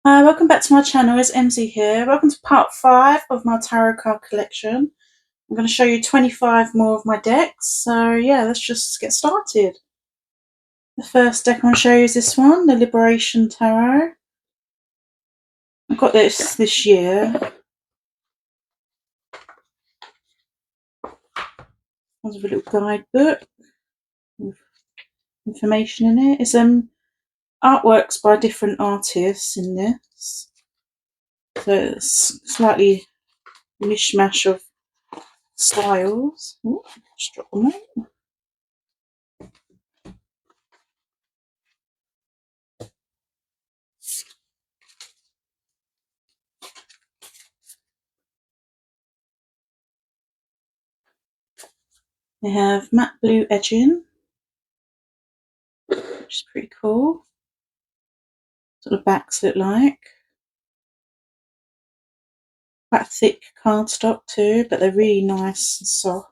Welcome back to my channel, it's MZ here. Welcome to part 5 of my tarot card collection. I'm going to show you 25 more of my decks, so yeah, let's just get started. The first deck I want to show you is this one, the Liberation Tarot. I got this year. There's a little guidebook with information in it. It's artworks by different artists in this, so it's slightly mishmash of styles. Ooh, just drop them out. They have matte blue edging, which is pretty cool. Sort of backs look like. Quite thick cardstock too, but they're really nice and soft.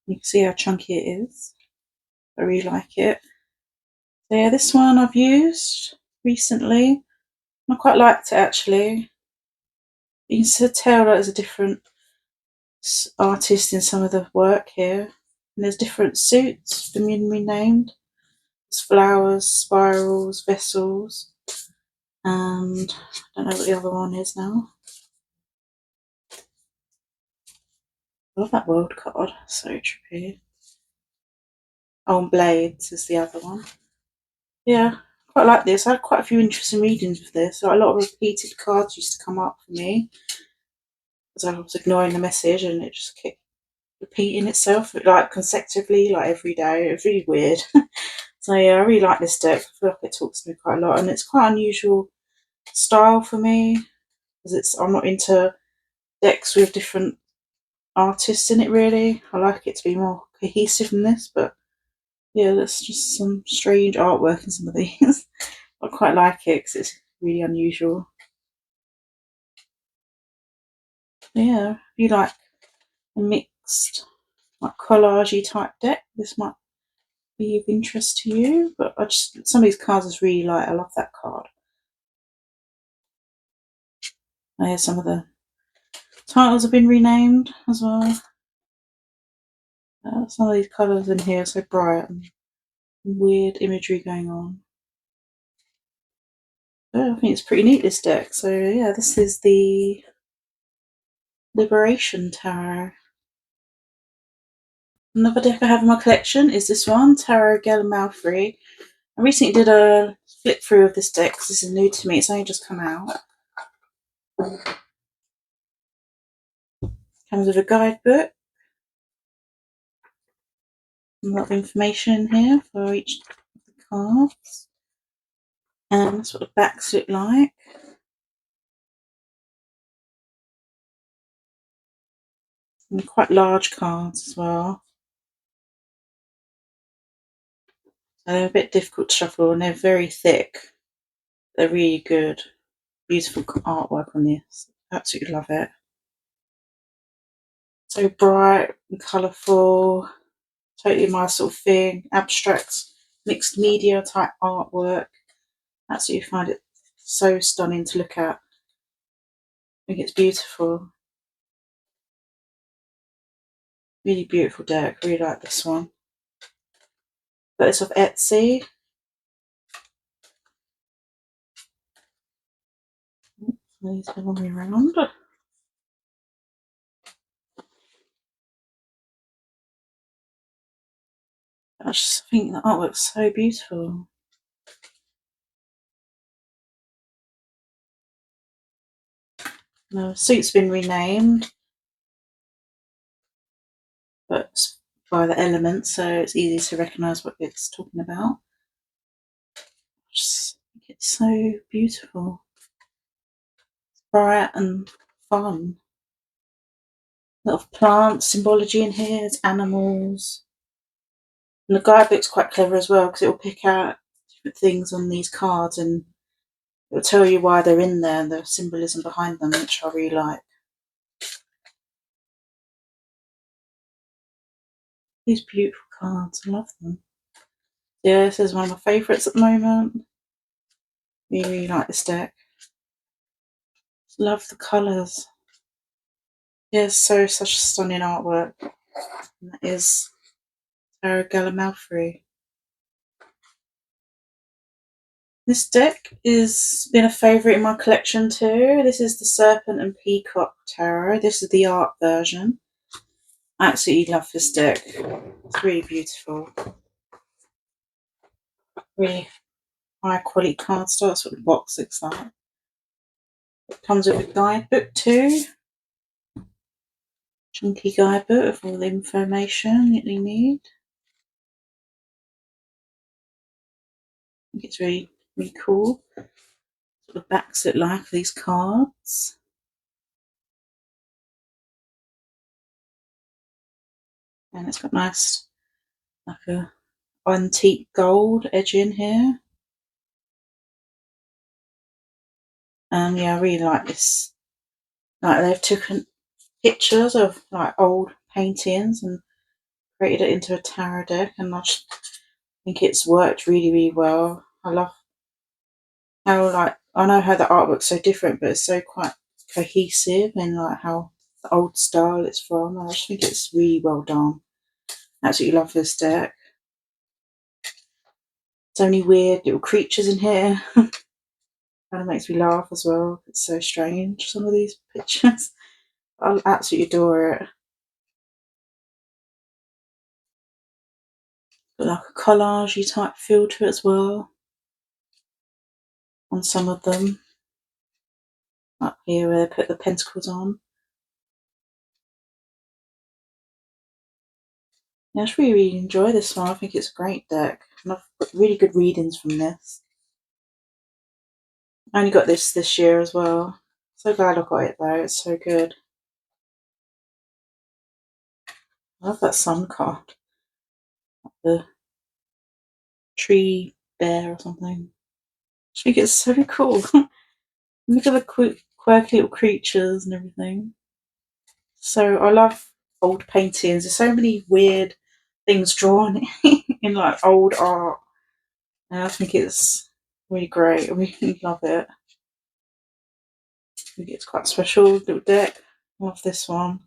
You can see how chunky it is. I really like it. So yeah, this one I've used recently. I quite liked it actually. You can tell that there's a different artist in some of the work here. And there's different suits, been renamed. There's flowers, spirals, vessels, and I don't know what the other one is now. I love that world card, so trippy. Oh, and Blades is the other one. Yeah, quite like this. I had quite a few interesting readings with this. So a lot of repeated cards used to come up for me as I was ignoring the message, and it just kept repeating itself like consecutively, like every day. It was really weird. So yeah, I really like this deck. I feel like it talks to me quite a lot, and it's quite unusual style for me because I'm not into decks with different artists in it really. I like it to be more cohesive than this, but yeah, there's just some strange artwork in some of these. I quite like it because it's really unusual. Yeah, if you like a mixed, like collagey type deck, this might be of interest to you. But some of these cards I really like. I love that card. Here's some of the titles have been renamed as well. Some of these colours in here are so bright and weird imagery going on. I think it's pretty neat, this deck. So yeah, this is the Liberation Tarot. Another deck I have in my collection is this one, Tarot Galamalfrey. I recently did a flip through of this deck because this is new to me. It's only just come out. Comes with a guidebook. A lot of information in here for each of the cards. And that's what the backs look like. And quite large cards as well. So they're a bit difficult to shuffle and they're very thick. They're really good. Beautiful artwork on this. Absolutely love it. So bright and colourful. Totally my sort of thing. Abstract, mixed media type artwork. Absolutely find it so stunning to look at. I think it's beautiful. Really beautiful deck. Really like this one. Got this off Etsy. These go all the way around. I just think the artwork's so beautiful. The suit's been renamed, but it's by the elements, so it's easy to recognise what it's talking about. I just think it's so beautiful. It's bright and fun. A lot of plant symbology in here. There's animals. And the guidebook's quite clever as well because it will pick out different things on these cards and it will tell you why they're in there and the symbolism behind them, which I really like. These beautiful cards, I love them. Yeah, this is one of my favourites at the moment. Really, really like this deck. Love the colours. Yeah, such a stunning artwork. And that is Tara Galamalfrey. This deck has been a favourite in my collection too. This is the Serpent and Peacock Tarot. This is the art version. I absolutely love this deck. It's really beautiful. Really high quality cardstock. That's what the box looks like. It comes with a guidebook too. Chunky guidebook of all the information that you need. I think it's really, really cool. That's what the backs look like for these cards. And it's got nice, like a antique gold edging here. And yeah, I really like this. Like they've taken pictures of like old paintings and created it into a tarot deck, and I just think it's worked really, really well. I love how I know how the artwork's so different, but it's so quite cohesive and like how the old style it's from. I just think it's really well done. Absolutely love this deck. So many weird little creatures in here. Kind of makes me laugh as well. It's so strange, some of these pictures. I absolutely adore it. Got like a collage type feel to it as well on some of them. Up here where they put the pentacles on. Yeah, I just really, really enjoy this one. I think it's a great deck. And I've got really good readings from this. I only got this year as well. So glad I got it though. It's so good. I love that sun card. The tree bear or something. I think it's so cool. Look at the quirky little creatures and everything. So I love old paintings. There's so many weird things drawn in like old art. And I think it's really great. I really love it. I think it's quite special little deck. I love this one.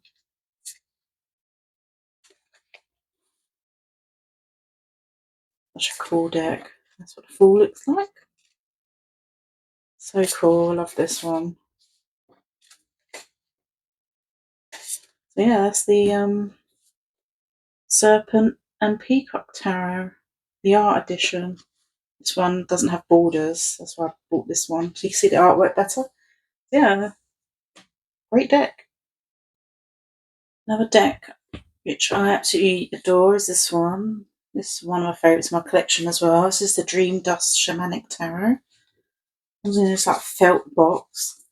Such a cool deck. That's what the Fool looks like. So cool. I love this one. So yeah, that's the Serpent and Peacock Tarot, the art edition. This one doesn't have borders. That's why I bought this one. So you can see the artwork better. Yeah, great deck. Another deck which I absolutely adore is this one. This is one of my favourites in my collection as well. This is the Dream Dust Shamanic Tarot. It comes in this like felt box.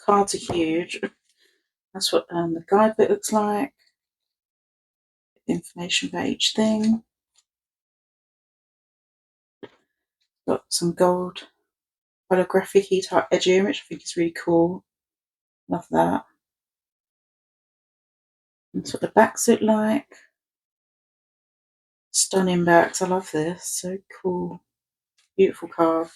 Cards are huge. That's what the guidebook looks like. Information about each thing. Got some gold holographic type edging, which I think is really cool. Love that. That's what the backs look like. Stunning backs. I love this. So cool. Beautiful card.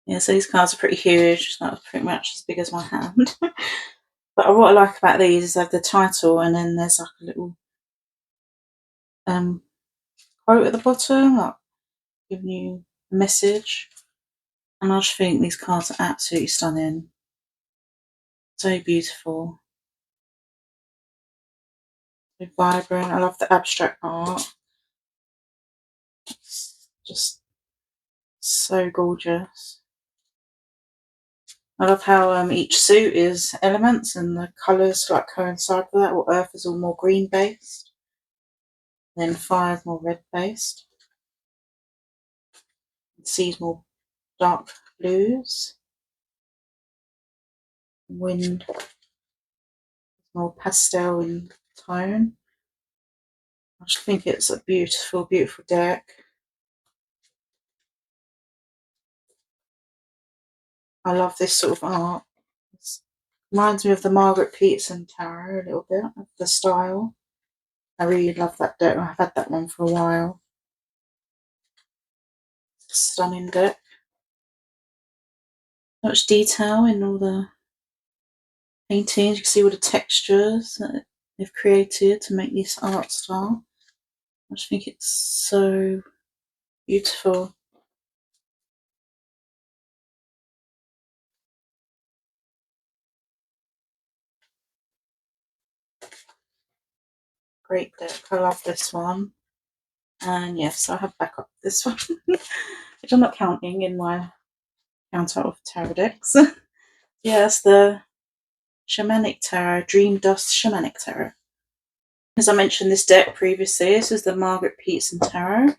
Yeah, so these cards are pretty huge. That's pretty much as big as my hand. But what I like about these is they have the title and then there's like a little quote at the bottom, like giving you a message. And I just think these cards are absolutely stunning. So beautiful. So vibrant. I love the abstract art. It's just so gorgeous. I love how each suit is elements and the colours like coincide with that. Well, Earth is all more green based, then Fire is more red based, Sea is more dark blues, Wind is more pastel in tone. I just think it's a beautiful, beautiful deck. I love this sort of art. It reminds me of the Margaret Peterson tarot a little bit, of the style. I really love that deck. I've had that one for a while. Stunning deck. Much detail in all the paintings. You can see all the textures that they've created to make this art style. I just think it's so beautiful. Great deck. I love this one. And yes, I have backup this one, which I'm not counting in my count out of tarot decks. Yes, the Shamanic Tarot, Dream Dust Shamanic Tarot. As I mentioned this deck previously, this is the Margaret Peterson Tarot.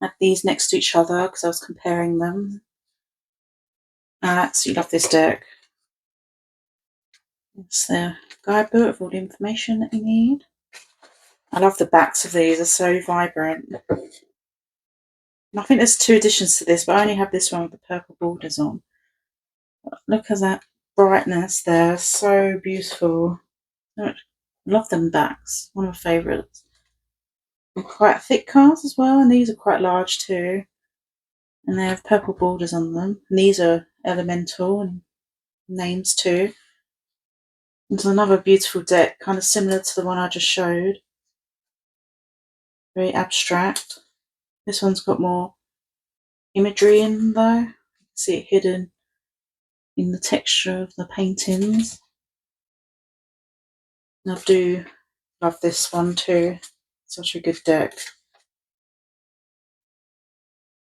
I had these next to each other because I was comparing them. I absolutely love this deck. It's the guidebook with all the information that you need. I love the backs of these, they're so vibrant. And I think there's 2 editions to this, but I only have this one with the purple borders on. But look at that brightness there, so beautiful. I love them backs, one of my favourites. Quite thick cards as well, and these are quite large too. And they have purple borders on them. And these are elemental and names too. It's another beautiful deck, kind of similar to the one I just showed. Very abstract. This one's got more imagery in though. You can see it hidden in the texture of the paintings. And I do love this one too. Such a good deck.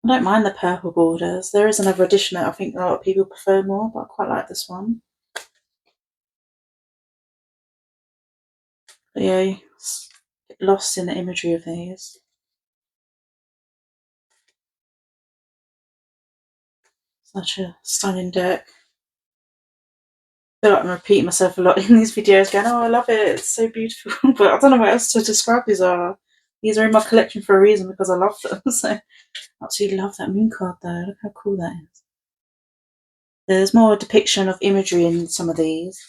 I don't mind the purple borders. There is another edition that I think a lot of people prefer more, but I quite like this one. But yeah, you get lost in the imagery of these. Such a stunning deck. I feel like I'm repeating myself a lot in these videos going, oh, I love it, it's so beautiful. But I don't know what else to describe these are. These are in my collection for a reason because I love them. So I absolutely love that moon card though. Look how cool that is. There's more depiction of imagery in some of these.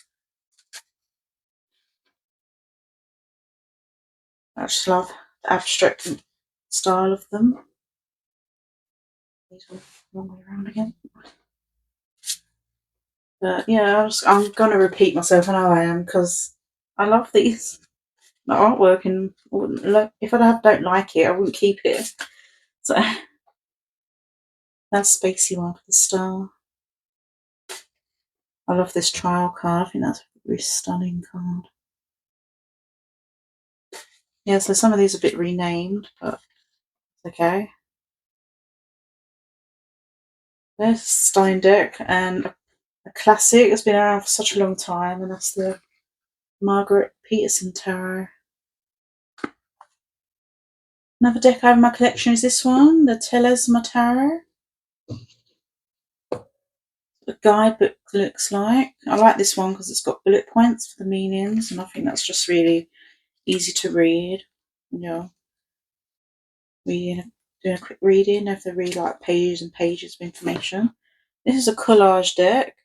I just love the abstract style of them. These are wrong way around again. But yeah, I'm going to repeat myself, I know I am, because I love these. The artwork, and if I don't like it, I wouldn't keep it. So that's spacey one for the star. I love this trial card. I think that's a really stunning card. Yeah, so some of these are a bit renamed, but it's okay. There's a stunning deck and a classic that's been around for such a long time, and that's the Margaret Peterson Tarot. Another deck I have in my collection is this one, the Telesma Tarot. The guidebook looks like. I like this one because it's got bullet points for the meanings, and I think that's just really easy to read. You know, doing a quick reading of the really like pages and pages of information. This is a collage deck.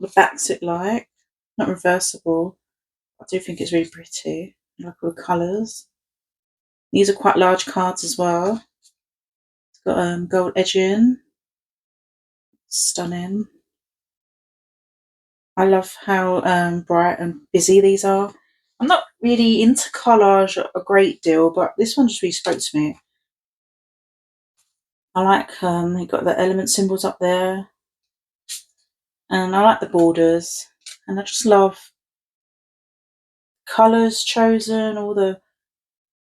The backs it like, not reversible. I do think it's really pretty. I like all the colours. These are quite large cards as well. It's got gold edging. Stunning. I love how bright and busy these are. I'm not really into collage a great deal, but this one just really spoke to me. I like you've got the element symbols up there, and I like the borders, and I just love colours chosen, all the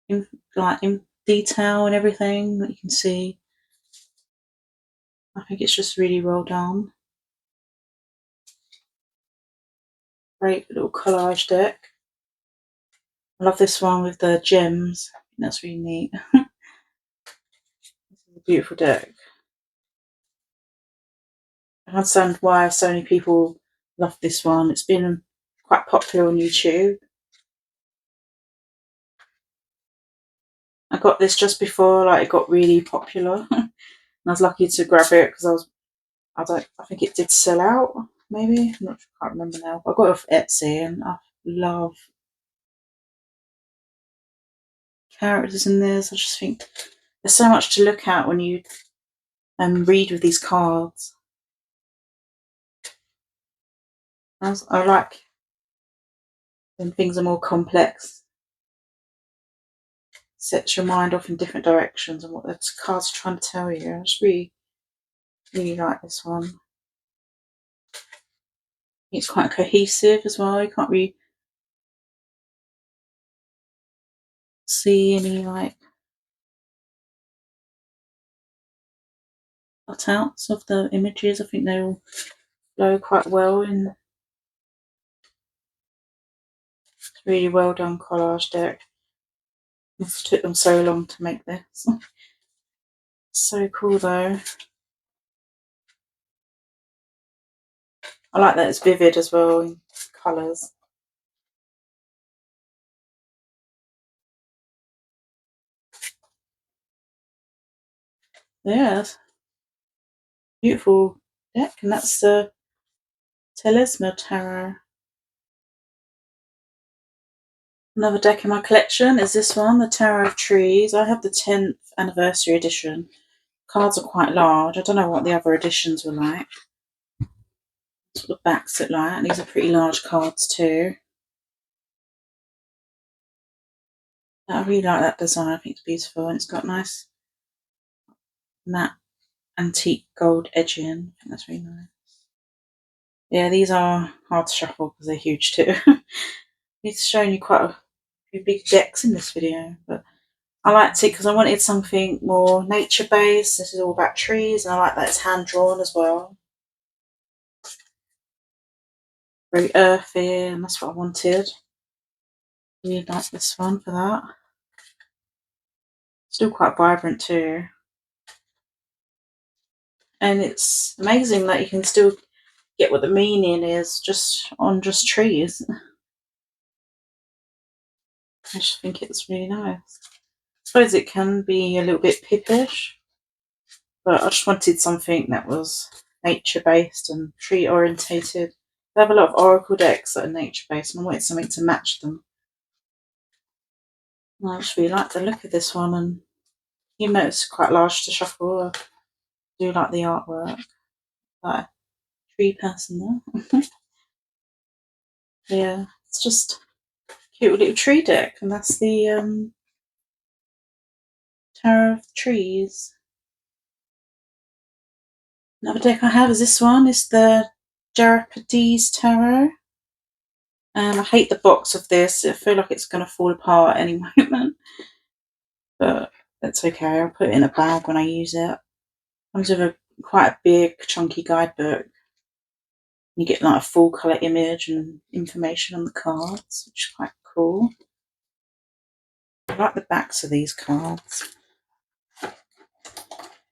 in detail and everything that you can see. I think it's just really well done. Great little collage deck. I love this one with the gems. I think that's really neat. This is a beautiful deck. I understand why so many people love this one. It's been quite popular on YouTube. I got this just before it got really popular. And I was lucky to grab it because I was I think it did sell out, maybe. I'm not sure, I can't remember now. I got it off Etsy and I love characters in this. I just think there's so much to look at when you read with these cards. I like when things are more complex. Sets your mind off in different directions and what the cards are trying to tell you. I just really, really like this one. It's quite cohesive as well. You can't really see any like cutouts of the images. I think they all flow quite well in. It's really well done collage deck. It took them so long to make this. So cool though. I like that it's vivid as well in colours. Yeah, beautiful deck, and that's the Telesma Tarot. Another deck in my collection is this one, the Tarot of Trees. I have the 10th anniversary edition. Cards are quite large. I don't know what the other editions were like. That's what the backs look like. And these are pretty large cards too. I really like that design. I think it's beautiful, and it's got nice matte antique gold edging. I think that's really nice. Yeah, these are hard to shuffle because they're huge too. It's showing you quite a few big decks in this video, but I liked it because I wanted something more nature based. This is all about trees, and I like that it's hand drawn as well. Very earthy, and that's what I wanted. Really like this one for that. Still quite vibrant too. And it's amazing that you can still get what the meaning is just on just trees. I just think it's really nice. I suppose it can be a little bit pippish, but I just wanted something that was nature based and tree orientated. They have a lot of oracle decks that are nature based, and I wanted something to match them. And I just really like the look of this one, and even though it's quite large to shuffle, I do like the artwork. Like a tree person there. Yeah, it's just a cute little tree deck, and that's the Tarot of Trees. Another deck I have is this one. It's the Jarapides Tarot. And I hate the box of this. I feel like it's going to fall apart at any moment. But that's okay. I'll put it in a bag when I use it. Comes with quite a big, chunky guidebook. You get like a full colour image and information on the cards, which is quite cool. I like the backs of these cards.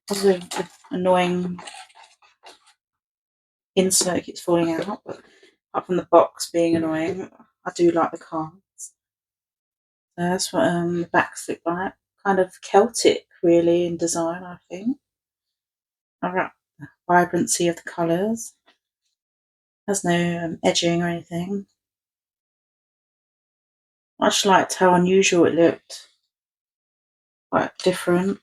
Because of the annoying insert keeps falling out, but apart from the box being annoying, I do like the cards. So that's what the backs look like. Kind of Celtic, really, in design, I think. I like the vibrancy of the colours. There's no edging or anything. I just liked how unusual it looked. Quite different.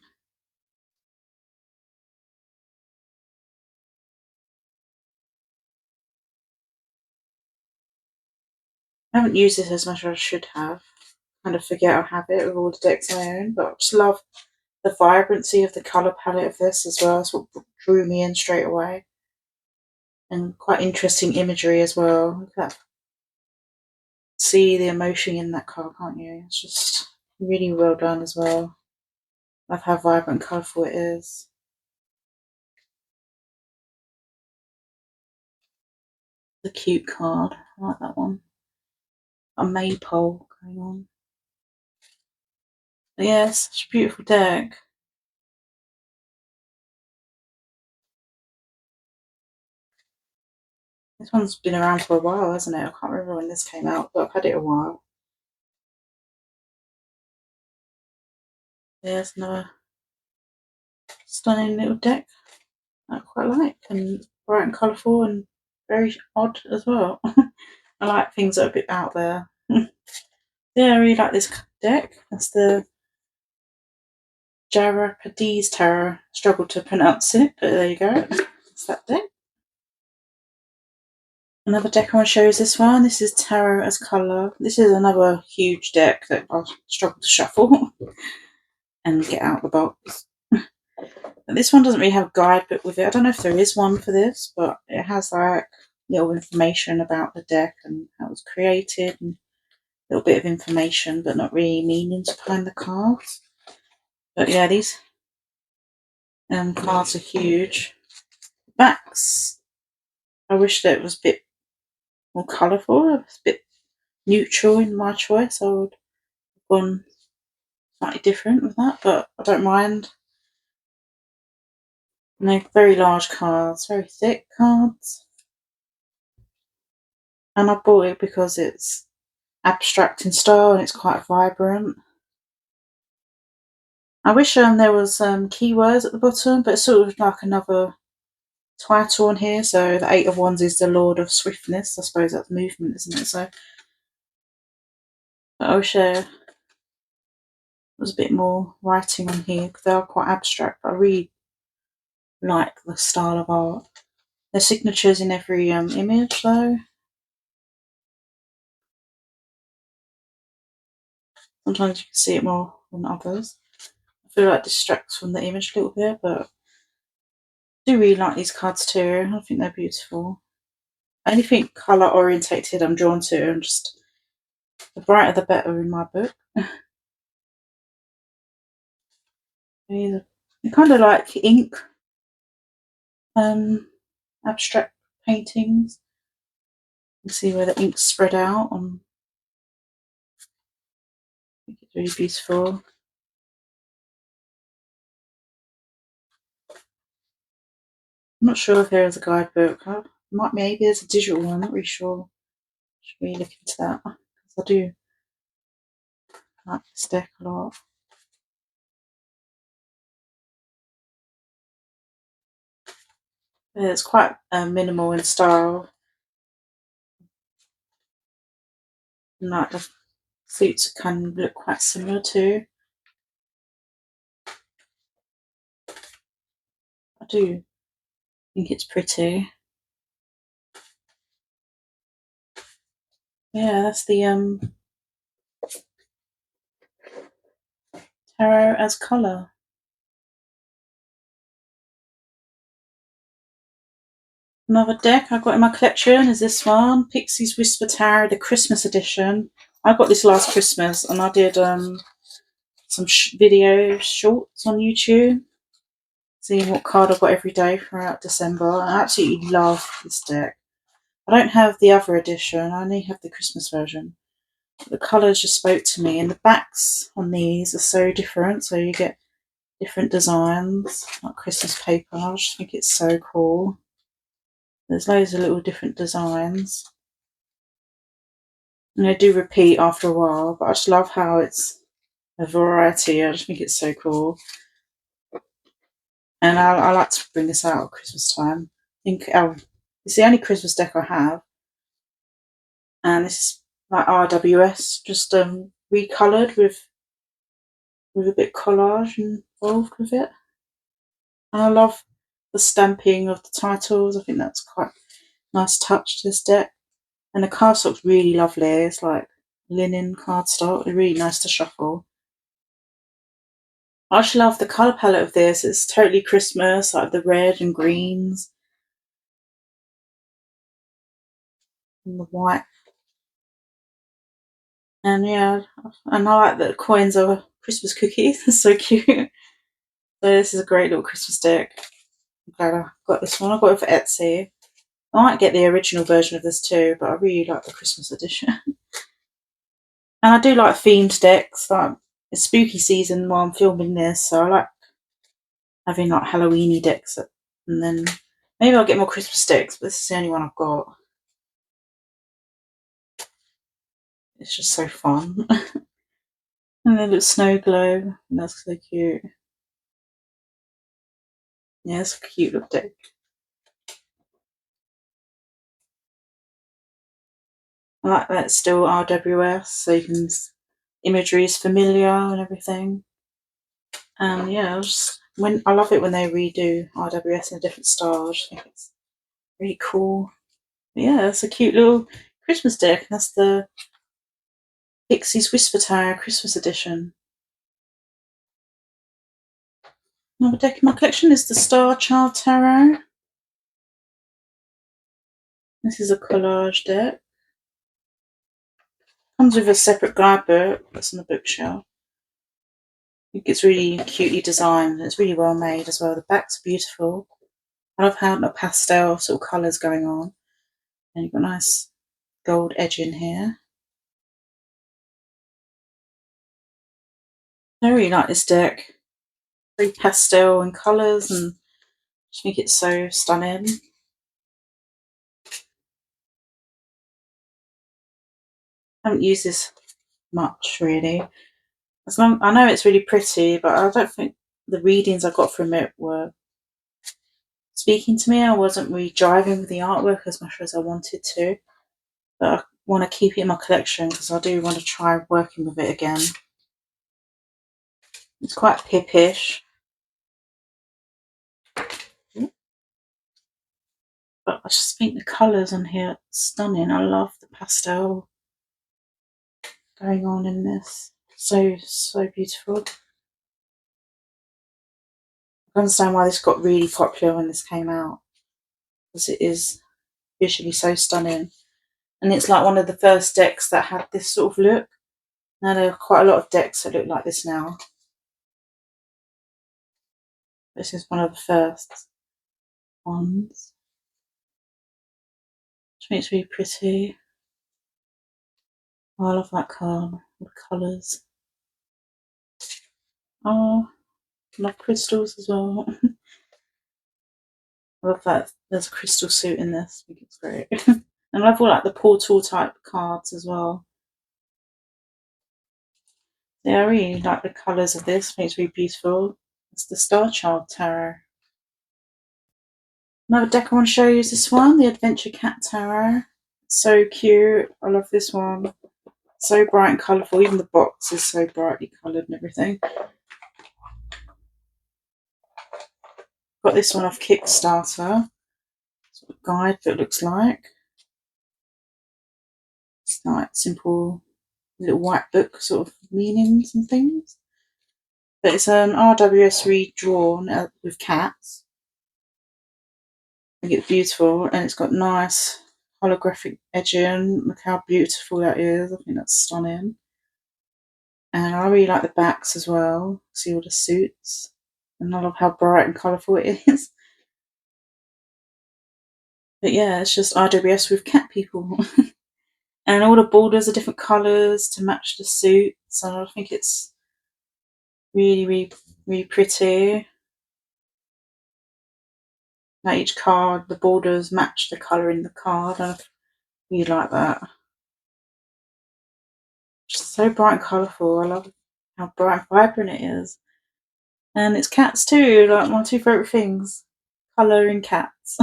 I haven't used this as much as I should have. Kind of forget I have it with all the decks I own, but I just love the vibrancy of the colour palette of this as well. That's what drew me in straight away. And quite interesting imagery as well. Look at that. See the emotion in that card, can't you? It's just really well done as well. Love how vibrant and colourful it is. The cute card. I like that one. A maypole going on. But yeah, it's such a beautiful deck. This one's been around for a while, hasn't it? I can't remember when this came out, but I've had it a while. Yeah, it's another stunning little deck. I quite like, and bright and colourful and very odd as well. I like things that are a bit out there. Yeah, I really like this deck. That's the Jarapades Tarot. Struggled to pronounce it, but there you go. That's that deck. Another deck I want to show is this one. This is Tarot as Colour. This is another huge deck that I'll struggle to shuffle and get out the box. This one doesn't really have a guidebook with it. I don't know if there is one for this, but it has like little information about the deck and how it was created and a little bit of information, but not really meanings behind the cards. But yeah, these cards are huge. Backs, I wish that it was a bit more colourful, a bit neutral in my choice. I would have gone slightly different with that, but I don't mind. And they're very large cards, very thick cards. And I bought it because it's abstract in style and it's quite vibrant. I wish there was keywords at the bottom, but it's sort of like another title on here. So the Eight of Wands is the Lord of Swiftness. I suppose that's movement, isn't it? So I wish there was a bit more writing on here because they are quite abstract. But I really like the style of art. There's signatures in every image though. Sometimes you can see it more than others. I feel like it distracts from the image a little bit, but I do really like these cards too. I think they're beautiful. Anything colour orientated I'm drawn to, and just the brighter the better in my book. They're kind of like ink abstract paintings. You can see where the ink's spread out on. I think it's really beautiful. I'm not sure if there is a guidebook. Maybe there's a digital one, I'm not really sure. Should we look into that? Because I do like this deck a lot. Yeah, it's quite minimal in style. And like the suits can look quite similar too. I do think it's pretty. Yeah, that's the Tarot as Colour. Another deck I got in my collection is this one, Pixie's Whisper Tarot, the Christmas edition. I got this last Christmas and I did some video shorts on YouTube, seeing what card I got every day throughout December. I absolutely love this deck. I don't have the other edition, I only have the Christmas version. The colours just spoke to me, and the backs on these are so different, so you get different designs, like Christmas paper. I just think it's so cool. There's loads of little different designs. And they do repeat after a while, but I just love how it's a variety. I just think it's so cool. And I like to bring this out at Christmas time. I think it's the only Christmas deck I have. And this is like RWS, just recoloured with a bit of collage involved with it. And I love the stamping of the titles. I think that's quite a nice touch to this deck. And the cardstock's really lovely. It's like linen cardstock. They're really nice to shuffle. I just love the colour palette of this. It's totally Christmas, like the red and greens and the white. And yeah, and I like that the coins are Christmas cookies. It's so cute. So this is a great little Christmas deck. I'm glad I got this one. I got it for Etsy. I might get the original version of this too, but I really like the Christmas edition. And I do like themed decks. Like it's spooky season while I'm filming this, so I like having like Halloweeny decks. And then maybe I'll get more Christmas decks, but this is the only one I've got. It's just so fun. And then little snow globe, and that's so cute. Yeah, it's a cute little deck. I like that it's still RWS, so you can imagery is familiar and everything. And yeah, I love it when they redo RWS in a different style. I just think it's really cool. But yeah, it's a cute little Christmas deck, and that's the Pixies Whisper Tarot Christmas edition. Another deck in my collection is the Star Child Tarot. This is a collage deck. Comes with a separate guidebook that's on the bookshelf. I think it's really cutely designed and it's really well made as well. The back's beautiful. I love how the pastel sort of colours going on. And you've got a nice gold edge in here. I really like this deck. Very pastel in colours, and I just think it's so stunning. I haven't used this much really. I know it's really pretty, but I don't think the readings I got from it were speaking to me. I wasn't really driving with the artwork as much as I wanted to, but I want to keep it in my collection because I do want to try working with it again. It's quite pippish, but I just think the colours on here are stunning. I love the pastel going on in this. So beautiful. I understand why this got really popular when this came out, because it is visually so stunning. And it's like one of the first decks that had this sort of look. Now there are quite a lot of decks that look like this now. This is one of the first ones. Which makes it really pretty. Oh, I love that card. The colours. Oh, I love crystals as well. I love that there's a crystal suit in this. I think it's great. And I love all like the portal type cards as well. Yeah, I really like the colours of this. It makes it really beautiful. It's the Star Child Tarot. Another deck I want to show you is this one, the Adventure Cat Tarot. It's so cute. I love this one. So bright and colourful. Even the box is so brightly coloured and everything. Got this one off Kickstarter. Sort of guide that looks like. It's like simple little white book sort of meanings and things. But it's an RWS redrawn with cats. I think it's beautiful, and it's got nice holographic edging. Look how beautiful that is. I think that's stunning. And I really like the backs as well. See all the suits. And I love how bright and colourful it is. But yeah, it's just RWS with cat people. And all the borders are different colours to match the suits. And I think it's really, really, really pretty. Now each card, the borders match the colour in the card. And I really like that. Just so bright and colourful. I love how bright and vibrant it is. And it's cats too, like my two favourite things. Colour and cats.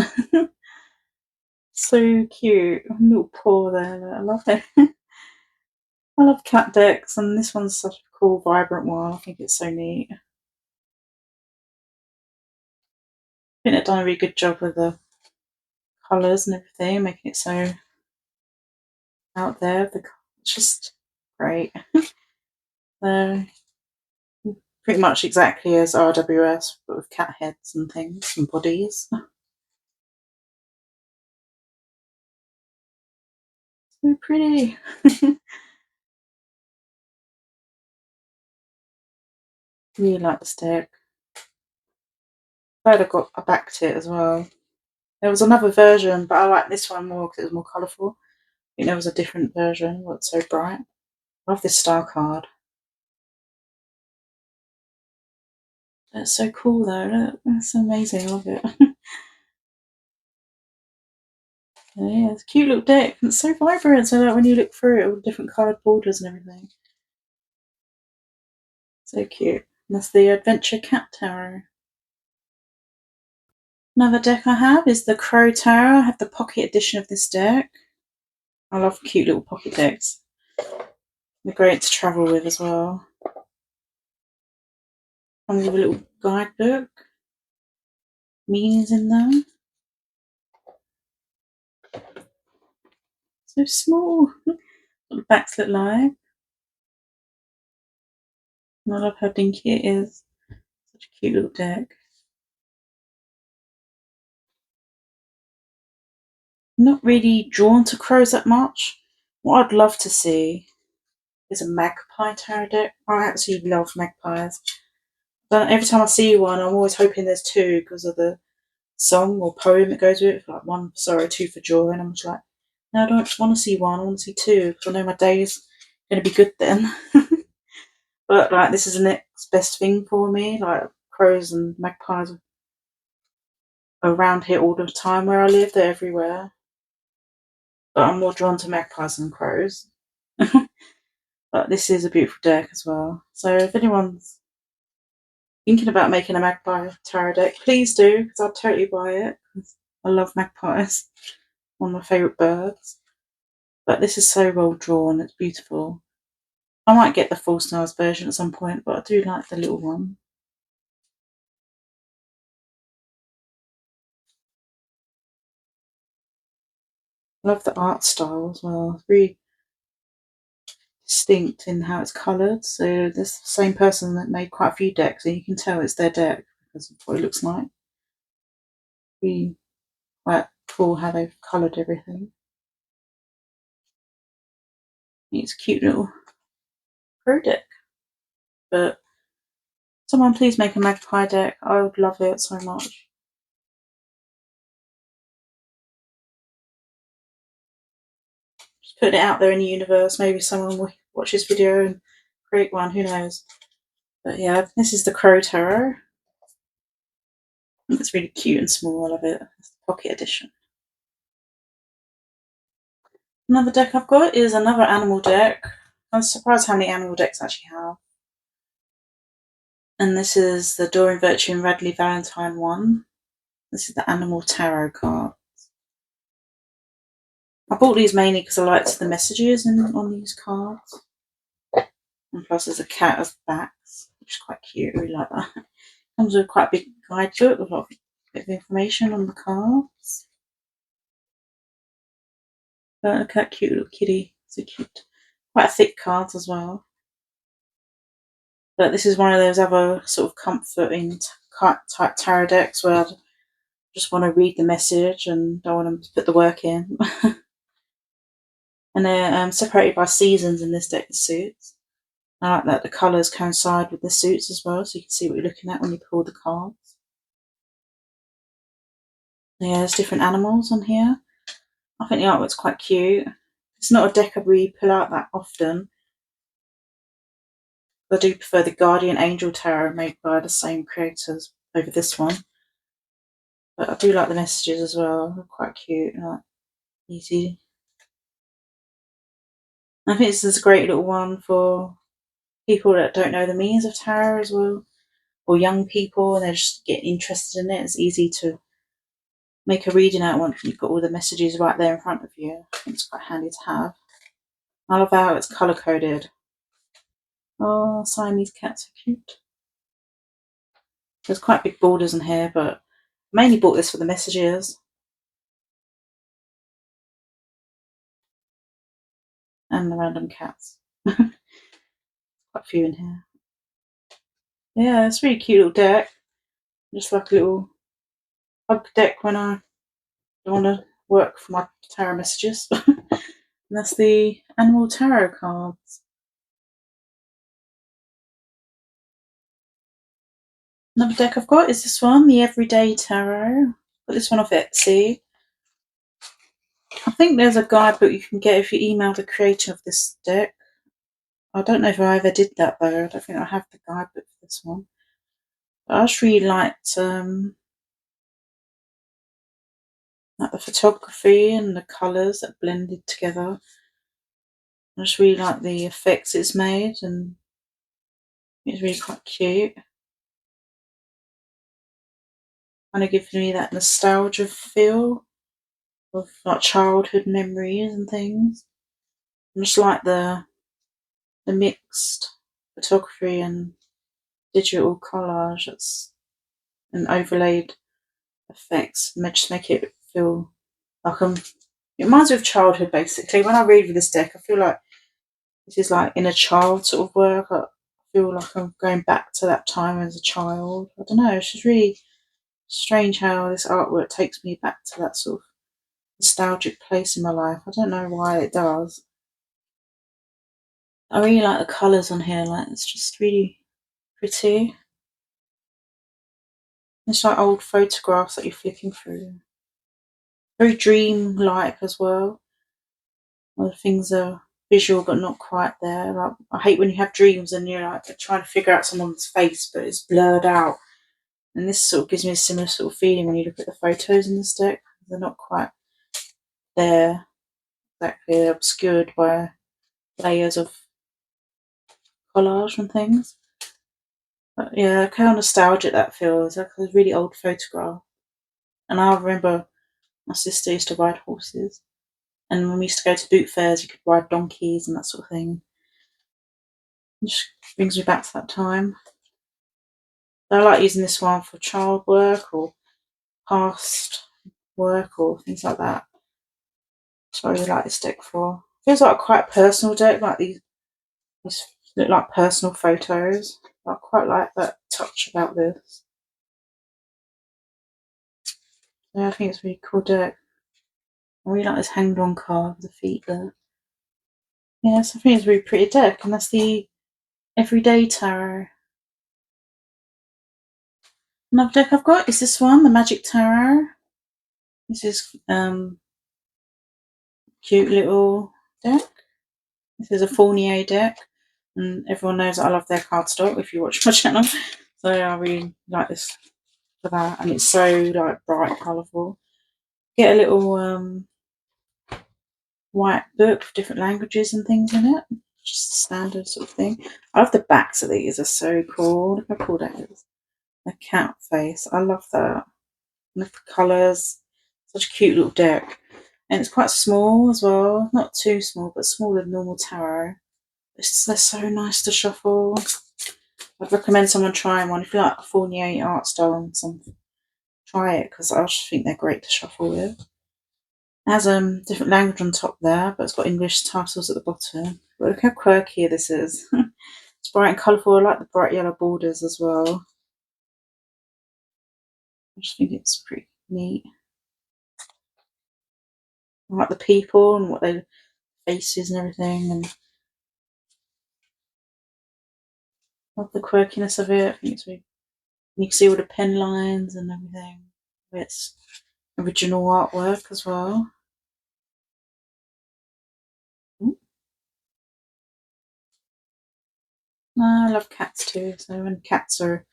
So cute. Little paw there. I love it. I love cat decks, and this one's such a cool, vibrant one. I think it's so neat. I think they've done a really good job with the colours and everything, making it so out there. It's just great. They're pretty much exactly as RWS, but with cat heads and things and bodies. So pretty. Really like this deck. Glad I backed it as well. There was another version, but I like this one more because it was more colourful. I think there was a different version, but it's so bright. I love this star card. It's so cool though. Look, it's amazing. I love it. Yeah, it's a cute little deck. It's so vibrant. So that when you look through it, all the different coloured borders and everything. So cute. And that's the Adventure Cat Tarot. Another deck I have is the Crow Tower. I have the pocket edition of this deck. I love cute little pocket decks. They're great to travel with as well. Comes with a little guidebook. Meanings in them. So small. What the backs look like. And I love how dinky it is. Such a cute little deck. I'm not really drawn to crows that much. What I'd love to see is a magpie tarot deck. I absolutely love magpies. But every time I see one, I'm always hoping there's two because of the song or poem that goes with it. Like one for sorrow, two for joy. And I'm just like, no, I don't just want to see one. I want to see two because I know my day is going to be good then. But like, this is the next best thing for me. Like, crows and magpies are around here all the time where I live. They're everywhere. But I'm more drawn to magpies than crows. But this is a beautiful deck as well. So if anyone's thinking about making a magpie tarot deck, please do, because I'll totally buy it. I love magpies. One of my favourite birds. But this is so well drawn, it's beautiful. I might get the full size version at some point, but I do like the little one. I love the art style as well. It's really distinct in how it's coloured. So this the same person that made quite a few decks, and you can tell it's their deck because of what it looks like. Really quite cool how they've coloured everything. It's a cute little crow deck. But someone please make a magpie deck. I would love it so much. Just putting it out there in the universe. Maybe someone will watch this video and create one. Who knows? But yeah, this is the Crow Tarot. It's really cute and small. I love it. It's the pocket edition. Another deck I've got is another animal deck. I'm surprised how many animal decks I actually have. And this is the Doreen Virtue and Radley Valentine one. This is the Animal Tarot card. I bought these mainly because I liked the messages on these cards. And plus there's a cat as backs, which is quite cute. I really like that. Comes with quite a big guidebook with a lot of bit of information on the cards. But look at that cute little kitty. So cute. Quite thick cards as well. But this is one of those other sort of comforting type tarot decks where I just want to read the message and don't want to put the work in. And they're separated by seasons in this deck of suits. I like that the colours coincide with the suits as well, so you can see what you're looking at when you pull the cards. Yeah, there's different animals on here. I think the artwork's quite cute. It's not a deck I really pull out that often. I do prefer the Guardian Angel Tarot made by the same creators over this one. But I do like the messages as well. They're quite cute and like easy. I think this is a great little one for people that don't know the meanings of tarot as well, or young people and they're just getting interested in it. It's easy to make a reading out once you've got all the messages right there in front of you. I think it's quite handy to have. I love how it's colour coded. Oh, Siamese cats are cute. There's quite big borders in here, but I mainly bought this for the messages. And the random cats. Quite a few in here. Yeah, it's a really cute little deck. Just like a little hug deck when I don't want to work for my tarot messages. And that's the Animal Tarot cards. Another deck I've got is this one, the Everyday Tarot. Got this one off Etsy. I think there's a guidebook you can get if you email the creator of this deck. I don't know if I ever did that though. I don't think I have the guidebook for this one. But I just really liked like the photography and the colours that blended together. I just really like the effects it's made and it's really quite cute. kind of gives me that nostalgia feel of like childhood memories and things. I just like the mixed photography and digital collage and overlaid effects just make it feel like it reminds me of childhood basically. When I read with this deck, I feel like this is like inner child sort of work. I feel like I'm going back to that time as a child. I don't know, it's just really strange how this artwork takes me back to that sort of nostalgic place in my life. I don't know why it does. I really like the colours on here, like it's just really pretty. It's like old photographs that you're flicking through. Very dream-like as well, where things are visual but not quite there. Like I hate when you have dreams and you're like trying to figure out someone's face but it's blurred out. And this sort of gives me a similar sort of feeling when you look at the photos in this deck. They're not quite there, exactly. They're obscured by layers of collage and things. But yeah, look how nostalgic that feels. Like a really old photograph. And I remember my sister used to ride horses. And when we used to go to boot fairs, you could ride donkeys and that sort of thing. It just brings me back to that time. So I like using this one for child work or past work or things like that. That's what I really like this deck for. Feels like quite a personal deck, like these look like personal photos. I quite like that touch about this. Yeah, I think it's a really cool deck. I really like this hanged on card with the feet there. Yes, I think it's a really pretty deck, and that's the Everyday Tarot. Another deck I've got is this one, the Magic Tarot. This is cute little deck. This is a Fournier deck, and everyone knows I love their cardstock if you watch my channel. So I really like this for that, and it's so like bright, colourful. Get a little white book with different languages and things in it. Just a standard sort of thing. I love the backs of these; they're so cool. Look how cool that is. A cat face. I love that. And the colours. Such a cute little deck. And it's quite small as well. Not too small, but smaller than normal tarot. They're so nice to shuffle. I'd recommend someone trying one. If you like Fournier art style and something, try it because I just think they're great to shuffle with. It has different language on top there, but it's got English titles at the bottom. But look how quirky this is. It's bright and colourful. I like the bright yellow borders as well. I just think it's pretty neat. I like the people and what their faces and everything, and I love the quirkiness of it. I think it's really, you can see all the pen lines and everything. It's original artwork as well. I love cats too, so when cats are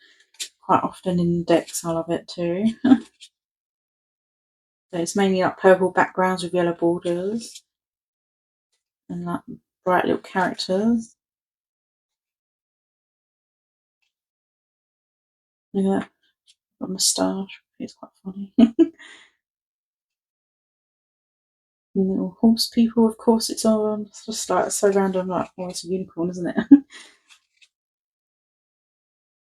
quite often in decks, I love it too. So it's mainly like purple backgrounds with yellow borders and like bright little characters. Yeah, got a moustache. It's quite funny. Little horse people, of course, it's on. It's just like so random, like, oh, it's a unicorn, isn't it?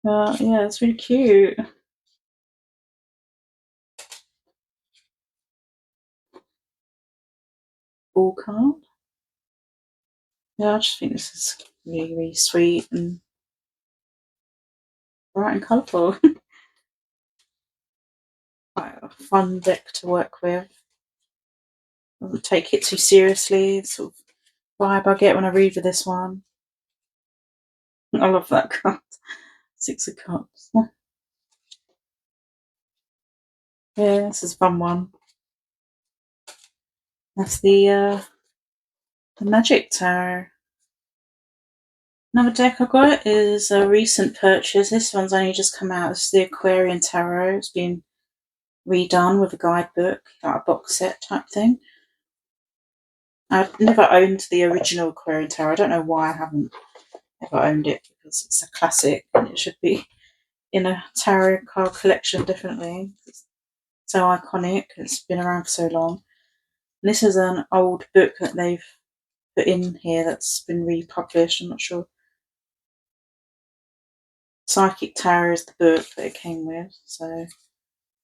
Yeah, it's really cute. Ball card. Yeah, I just think this is really, really sweet and bright and colourful. Quite a fun deck to work with. Doesn't take it too seriously. It's sort of vibe I get when I read with this one. I love that card. Six of Cups. Yeah, this is a fun one. That's the Magic Tarot. Another deck I got is a recent purchase. This one's only just come out. It's the Aquarian Tarot. It's been redone with a guidebook, like a box set type thing. I've never owned the original Aquarian Tarot. I don't know why I haven't ever owned it because it's a classic and it should be in a tarot card collection, definitely. It's so iconic. It's been around for so long. And this is an old book that they've put in here that's been republished. I'm not sure. Psychic Tarot is the book that it came with, so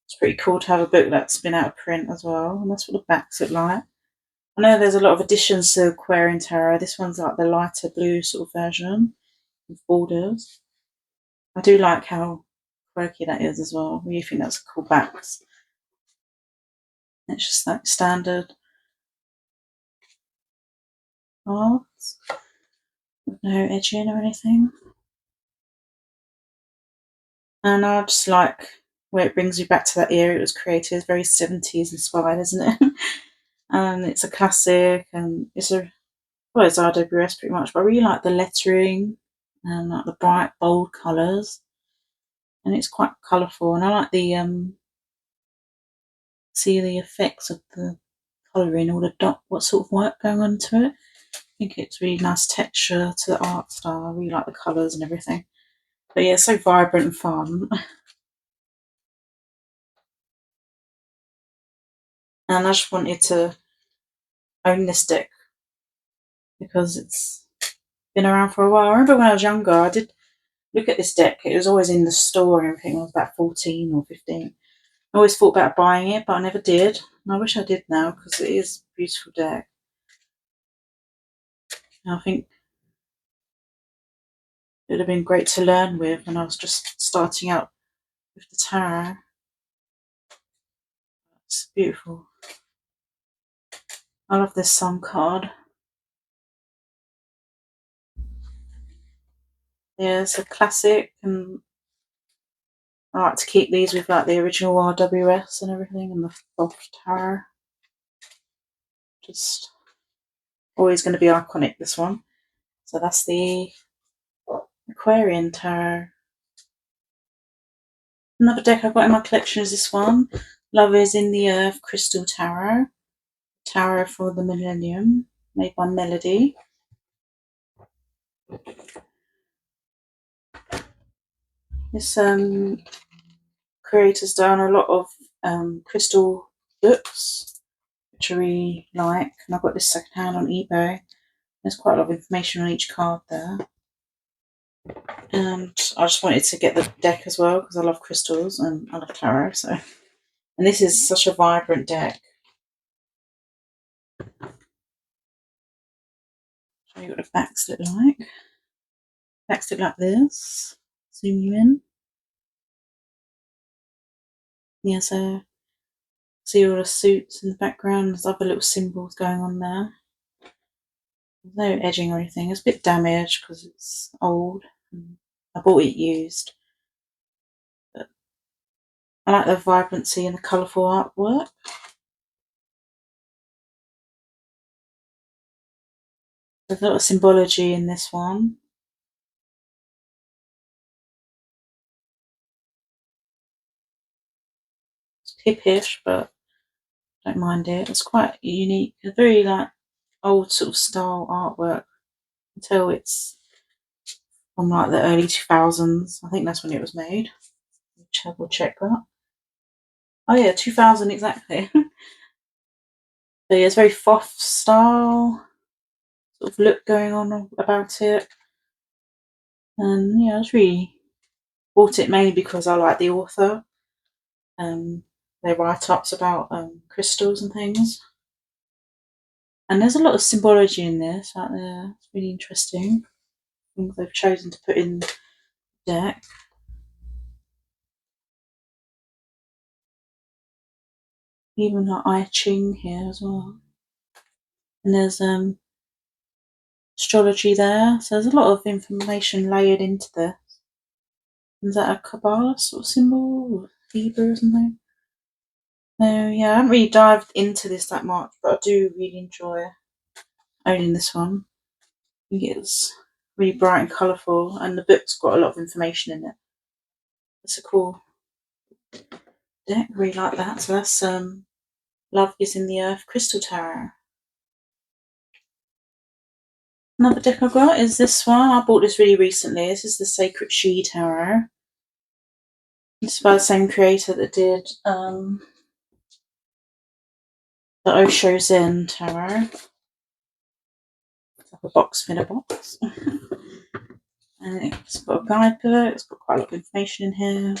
it's pretty cool to have a book that's been out of print as well. And that's what the backs look like. I know there's a lot of additions to Aquarian Tarot. This one's like the lighter blue sort of version with borders. I do like how quirky that is as well. You think that's cool backs. It's just like standard cards with no edging or anything. And I just like where it brings you back to that era it was created. It's very 70s inspired, isn't it? And it's a classic, and it's RWS pretty much, but I really like the lettering and like the bright, bold colours. And it's quite colourful, and I like the see the effects of the colouring, all the dot, what sort of work going on to it. I think it's really nice texture to the art style. I really like the colours and everything. But yeah, it's so vibrant and fun. And I just wanted to own this deck because it's been around for a while. I remember when I was younger, I did look at this deck. It was always in the store and everything. I was about 14 or 15. I always thought about buying it, but I never did. And I wish I did now because it is a beautiful deck. And I think it would have been great to learn with when I was just starting out with the tarot. It's beautiful. I love this Sun card. Yeah, it's a classic, and I like to keep these with like the original RWS and everything, and the Thoth Tarot. Just always going to be iconic, this one. So that's the Aquarian Tarot. Another deck I've got in my collection is this one, Love is in the Earth Crystal Tarot. Tarot for the Millennium, made by Melody. This creator's done a lot of crystal books, which I really like, and I got this secondhand on eBay. There's quite a lot of information on each card there. And I just wanted to get the deck as well because I love crystals and I love tarot. So, and this is such a vibrant deck. Show you what the backs look like. Backs look like this. Zoom you in. Yeah, so see all the suits in the background. There's other little symbols going on there. There's no edging or anything. It's a bit damaged because it's old. I bought it used. But I like the vibrancy and the colourful artwork. There's a lot of symbology in this one. It's pippish, but I don't mind it. It's quite unique. It's very like old sort of style artwork. Until it's from like the early 2000s. I think that's when it was made. We'll check that. Oh yeah, 2000 exactly. But yeah, it's very Thoth style sort of look going on about it. And yeah, I was really bought it mainly because I like the author. They write ups about crystals and things. And there's a lot of symbology in this out there. It's really interesting. Things they've chosen to put in the deck. Even like I Ching here as well. And there's astrology there. So there's a lot of information layered into this. Is that a Kabbalah sort of symbol or Hebrew or something? So yeah, I haven't really dived into this that much, but I do really enjoy owning this one. I think it's really bright and colourful, and the book's got a lot of information in it. It's a cool deck, really like that. So that's Love is in the Earth Crystal Tarot. Another deck I've got is this one. I bought this really recently. This is the Sacred She Tarot. It's by the same creator that did the Osho Zen Tarot. It's like a box within a box. And it's got a guidebook, it's got quite a lot of information in here.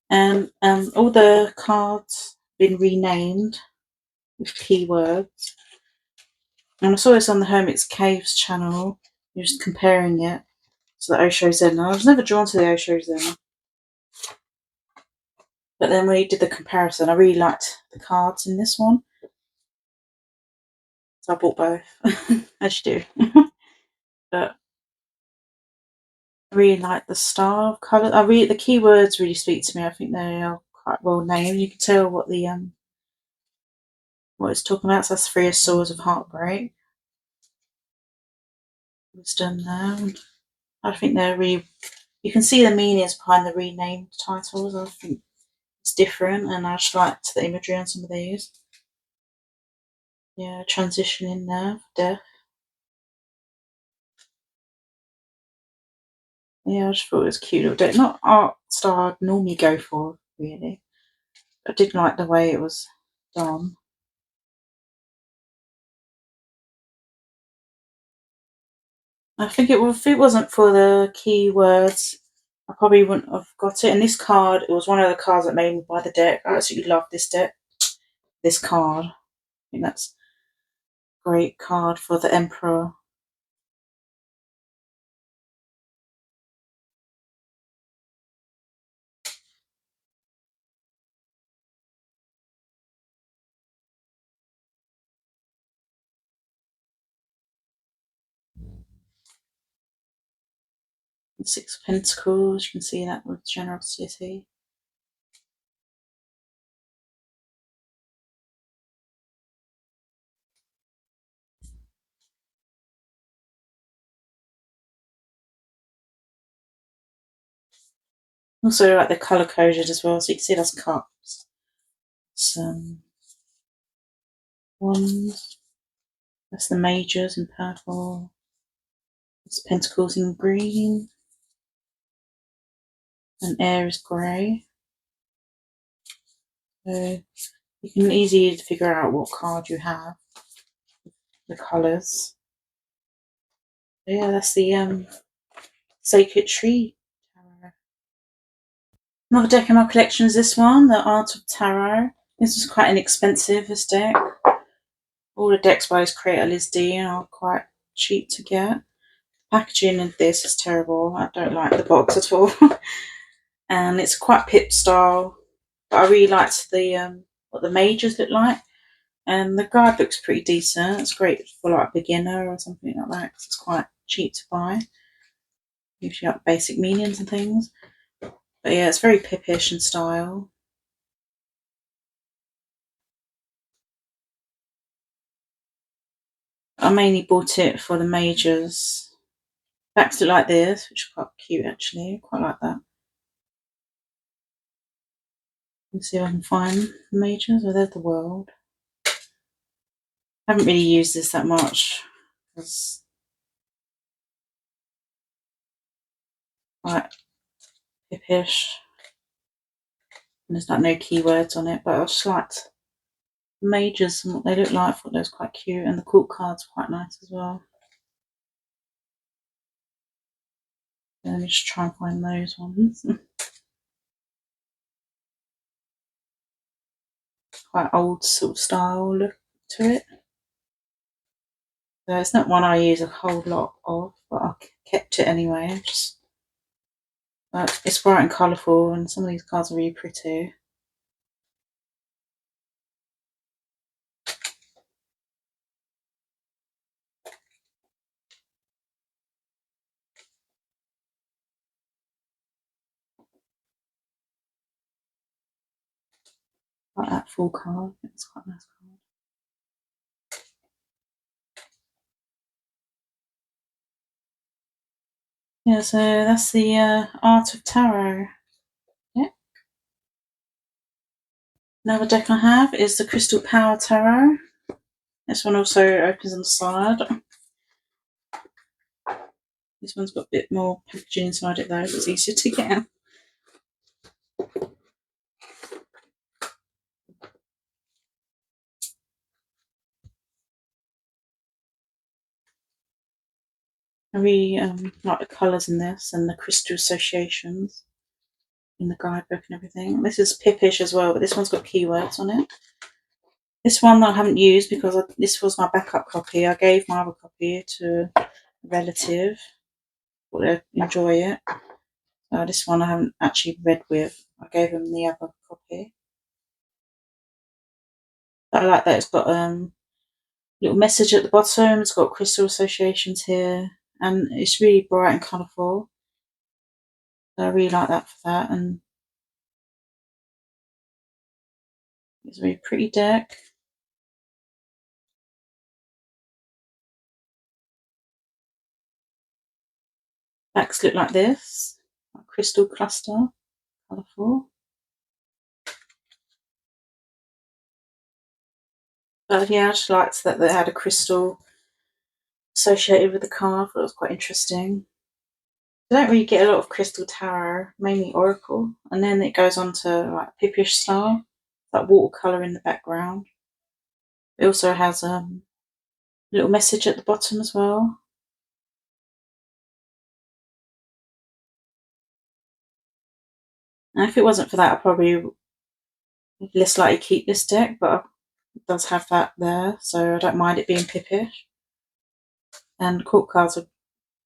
And all the cards have been renamed with keywords. And I saw this on the Hermit's Caves channel. You're just comparing it to the Osho Zen. I was never drawn to the Osho Zen. But then when he did the comparison, I really liked the cards in this one. So I bought both, as you do. But I really like the style of colour. The keywords really speak to me. I think they are quite well named. You can tell what the what it's talking about. So that's 3 of Swords of Heartbreak. Wisdom there. I think they're really. You can see the meanings behind the renamed titles. I think it's different, and I just liked the imagery on some of these. Yeah, transition in there, death. Yeah, I just thought it was a cute little deck. Not art style I'd normally go for, really. I did like the way it was done. I think if it wasn't for the keywords, I probably wouldn't have got it. And this card, it was one of the cards that made me buy the deck. I absolutely love this deck. This card. I think that's a great card for the Emperor. The 6 of Pentacles, you can see that with generosity. Also like the colour coded as well, so you can see that's cups. Some wands. That's the majors in purple. It's pentacles in green. And air is grey. So you can easily figure out what card you have. The colours. So yeah, that's the Sacred Tree Tarot. Another deck in my collection is this one, the Art of Tarot. This was quite inexpensive, this deck. All the decks by his creator Liz D are quite cheap to get. Packaging of this is terrible. I don't like the box at all. And it's quite pip style. But I really liked the what the majors look like. And the guide looks pretty decent. It's great for like a beginner or something like that because it's quite cheap to buy. Gives you like basic meanings and things. But yeah, it's very pippish in style. I mainly bought it for the majors. Backs look like this, which is quite cute actually. Quite like that. Let's see if I can find the majors. Oh, there's the world. I haven't really used this that much because quite pippish. And there's like no keywords on it, but I just liked the majors and what they look like. I thought they was quite cute, and the court cards are quite nice as well. So let me just try and find those ones. Quite old sort of style look to it. So it's not one I use a whole lot of, but I kept it anyway. But it's bright and colourful, and some of these cards are really pretty. Like that full card. It's quite a nice card. Yeah, so that's the Art of Tarot. Yeah. Another deck I have is the Crystal Power Tarot. This one also opens on the side. This one's got a bit more packaging inside it though, so it's easier to get out. I really like the colours in this and the crystal associations in the guidebook and everything. This is Pippish as well, but this one's got keywords on it. This one I haven't used because this was my backup copy. I gave my other copy to a relative. Thought they'd enjoy it. So this one I haven't actually read with. I gave them the other copy. But I like that it's got little message at the bottom. It's got crystal associations here, and it's really bright and colourful. So I really like that for that, and it's a really pretty deck. Backs look like this, like crystal cluster, colourful. But yeah, I just liked that they had a crystal associated with the card. I thought it was quite interesting. I don't really get a lot of crystal tarot, mainly oracle, and then it goes on to like Pippish style, like watercolor in the background. It also has a little message at the bottom as well. And if it wasn't for that, I'd probably less likely keep this deck, but it does have that there, so I don't mind it being Pippish. And court cards are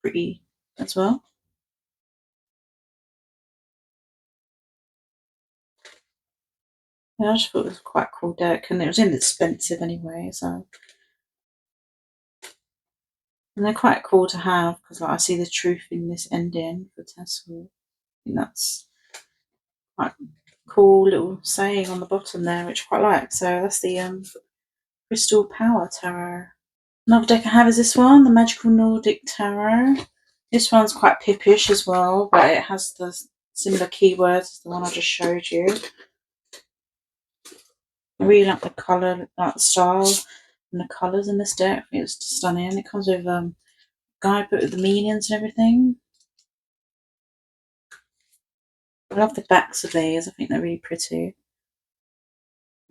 pretty as well. Yeah, I just thought it was quite a cool deck, and it was inexpensive anyway, so. And they're quite cool to have because, like, I see the truth in this ending for Tesla. I think that's quite cool little saying on the bottom there, which I quite like. So that's the Crystal Power Tarot. Another deck I have is this one, the Magical Nordic Tarot. This one's quite Pippish as well, but it has the similar keywords as the one I just showed you. I really like the colour, like the style and the colours in this deck. I think it's stunning. It comes with a guidebook with the meanings and everything. I love the backs of these. I think they're really pretty.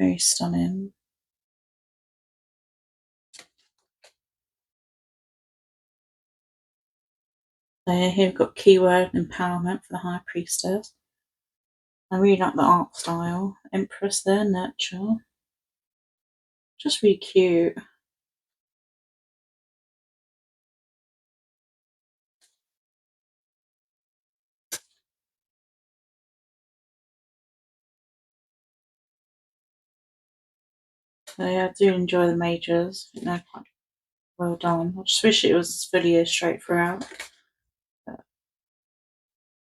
Very stunning. So here we've got keyword empowerment for the High Priestess. I really like the art style. Empress there, nurture. Just really cute. So yeah, I do enjoy the majors. I think they're quite well done. I just wish it was fully straight throughout. But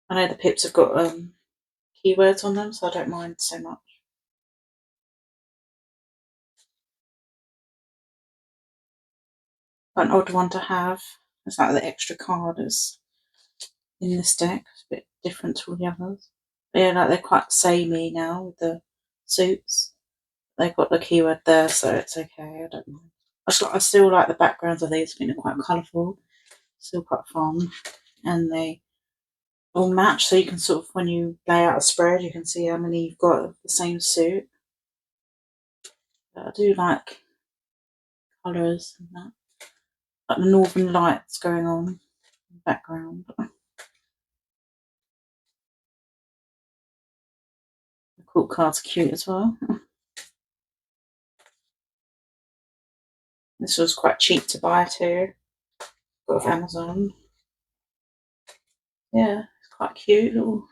I know the pips have got keywords on them, so I don't mind so much. But an odd one to have. It's like the extra card is in this deck. It's a bit different to all the others. But yeah, like they're quite samey now with the suits. They've got the keyword there, so it's okay. I don't mind. I still like the backgrounds of these. I think they're quite colourful. Still quite fun, and they all match. So you can sort of, when you lay out a spread, you can see how many you've got of the same suit. But I do like colours and that, like the northern lights going on in the background. The court cards are cute as well. This was quite cheap to buy too. Got off Amazon. Yeah, it's quite cute little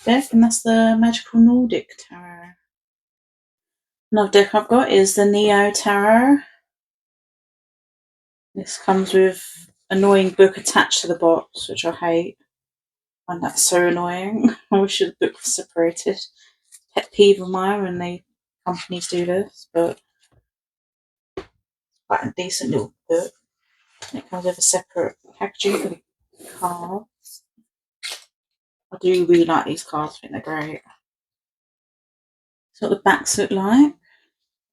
deck, and that's the Magical Nordic Tarot. Another deck I've got is the Neo Tarot. This comes with annoying book attached to the box, which I hate. I find that so annoying. I wish the book was separated. Pet peeve of mine when companies do this, but quite a decent little book. It comes with a separate packaging for the cards. I do really like these cards. I think they're great. So what the backs look like: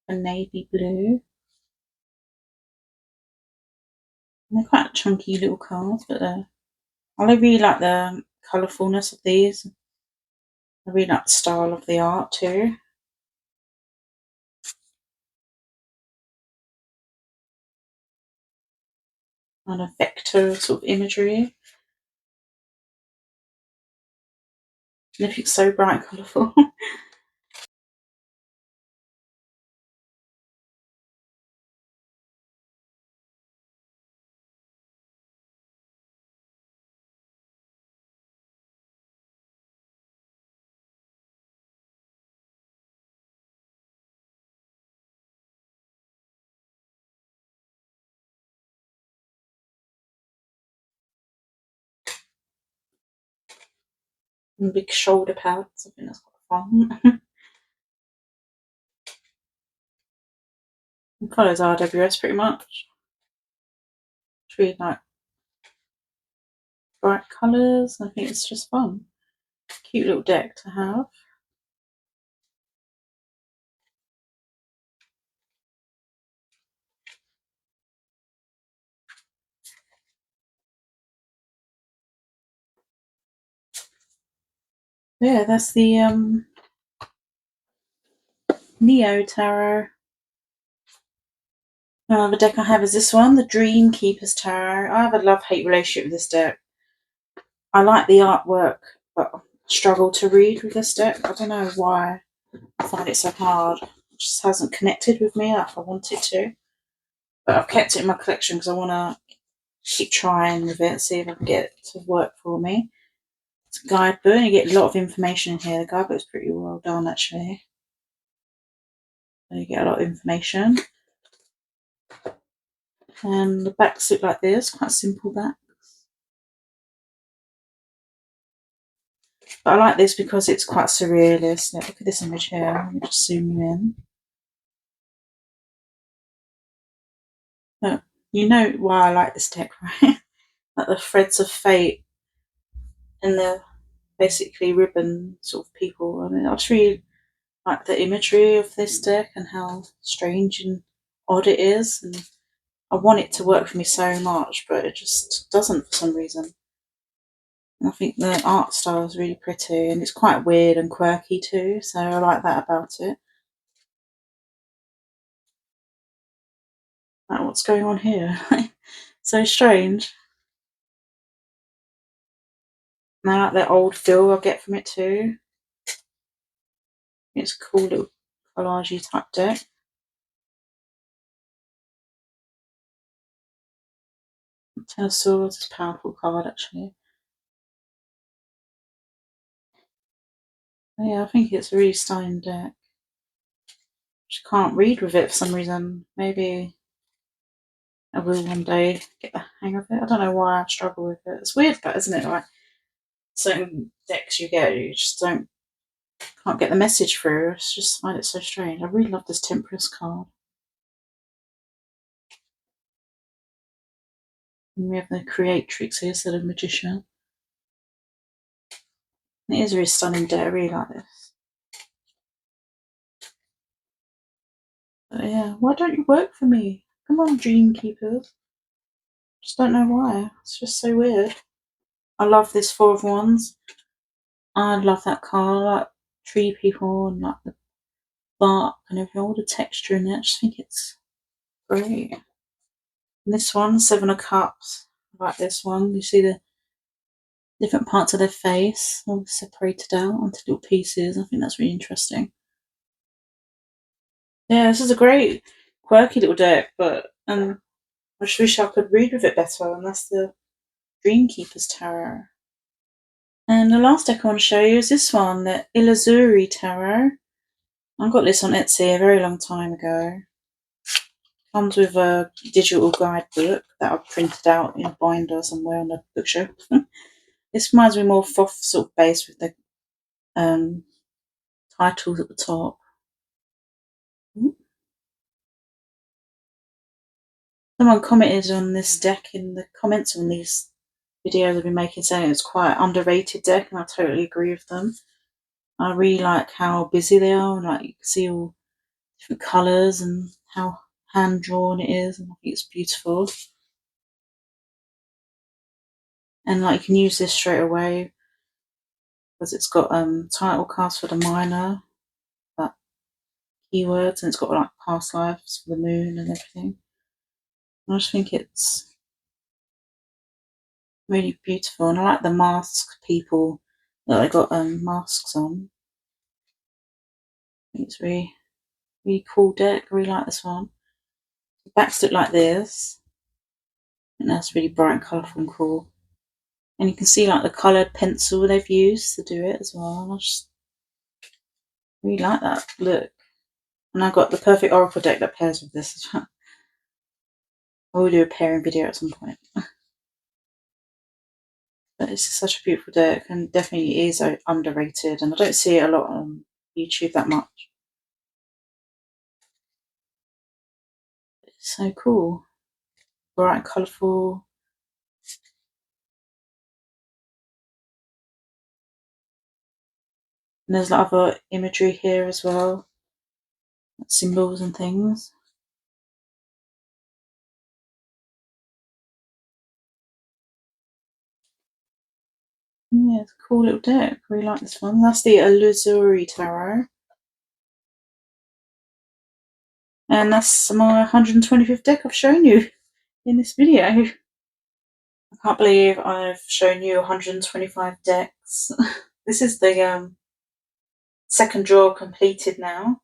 a navy blue. And they're quite chunky little cards, but I really like the colourfulness of these. I really like the style of the art too. And a vector sort of imagery. Everything's so bright and colourful. And big shoulder pads. I think that's quite fun. It follows RWS pretty much. It's really like bright colours. I think it's just fun. Cute little deck to have. Yeah, that's the Neo Tarot. The deck I have is this one, the Dream Keepers Tarot. I have a love-hate relationship with this deck. I like the artwork, but I struggle to read with this deck. I don't know why I find it so hard. It just hasn't connected with me like I want it to. But I've kept it in my collection because I want to keep trying with it, see if I can get it to work for me. It's a guidebook, and you get a lot of information in here. The guidebook's pretty well done, actually. So you get a lot of information. And the backs look like this, quite simple back. But I like this because it's quite surrealist. Look at this image here. Let me just zoom you in. Look, you know why I like this deck, right? Like the threads of fate and the basically ribbon sort of people. I mean, I just really like the imagery of this deck and how strange and odd it is. And I want it to work for me so much, but it just doesn't for some reason. And I think the art style is really pretty and it's quite weird and quirky too, so I like that about it. Like, what's going on here? So strange. And I like that old feel I get from it too. It's a cool little collage type deck. Ten of Swords is a powerful card actually. But yeah, I think it's a really stunning deck. Just can't read with it for some reason. Maybe I will one day get the hang of it. I don't know why I struggle with it. It's weird, that isn't it? Like certain decks you get, you just can't get the message through. I just find it so strange. I really love this Temperance card. And we have the Creatrix here, so the Magician. It is a really stunning deck. I really like this. But yeah, why don't you work for me? Come on, Dream Keepers. Just don't know why. It's just so weird. I love this Four of Wands. I love that card. I like tree people and like the bark and everything, all the texture in it. I just think it's great. And this one, Seven of Cups. I like this one. You see the different parts of their face all separated out into little pieces. I think that's really interesting. Yeah, this is a great, quirky little deck, but I just wish I could read with it better, and that's the Dreamkeeper's Tarot. And the last deck I want to show you is this one, the Ilazuri Tarot. I got this on Etsy a very long time ago. Comes with a digital guidebook that I've printed out in a binder somewhere on the bookshelf. This reminds me more of Thoth sort of base with the titles at the top. Someone commented on this deck in the comments on these videos I've been making, saying it's quite an underrated deck, and I totally agree with them. I really like how busy they are, and like you can see all different colours and how hand drawn it is, and I think it's beautiful. And like you can use this straight away because it's got title cards for the minor, but keywords, and it's got like past lives for the moon and everything. I just think it's really beautiful, and I like the mask people that I got masks on. I think it's really cool deck. I really like this one. The backs look like this, and that's really bright and colourful and cool. And you can see like the coloured pencil they've used to do it as well. I just really like that look. And I've got the perfect oracle deck that pairs with this as well. I will do a pairing video at some point. But it's such a beautiful deck, and definitely is underrated, and I don't see it a lot on YouTube that much. It's so cool. Bright and colourful. And there's like other imagery here as well. Symbols and things. Yeah, it's a cool little deck. Really like this one. That's the Illusory Tarot. And that's my 125th deck I've shown you in this video. I can't believe I've shown you 125 decks. This is the second draw completed now.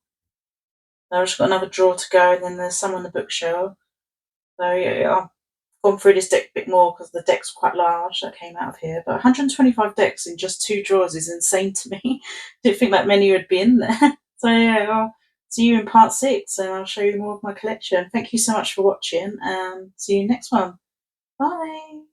I've just got another draw to go, and then there's some on the bookshelf. So yeah, I've gone through this deck a bit more because the deck's quite large that came out of here. But 125 decks in just 2 draws is insane to me. Didn't think that many would be in there. So yeah, I'll see you in part 6, and I'll show you more of my collection. Thank you so much for watching, and see you next one. Bye.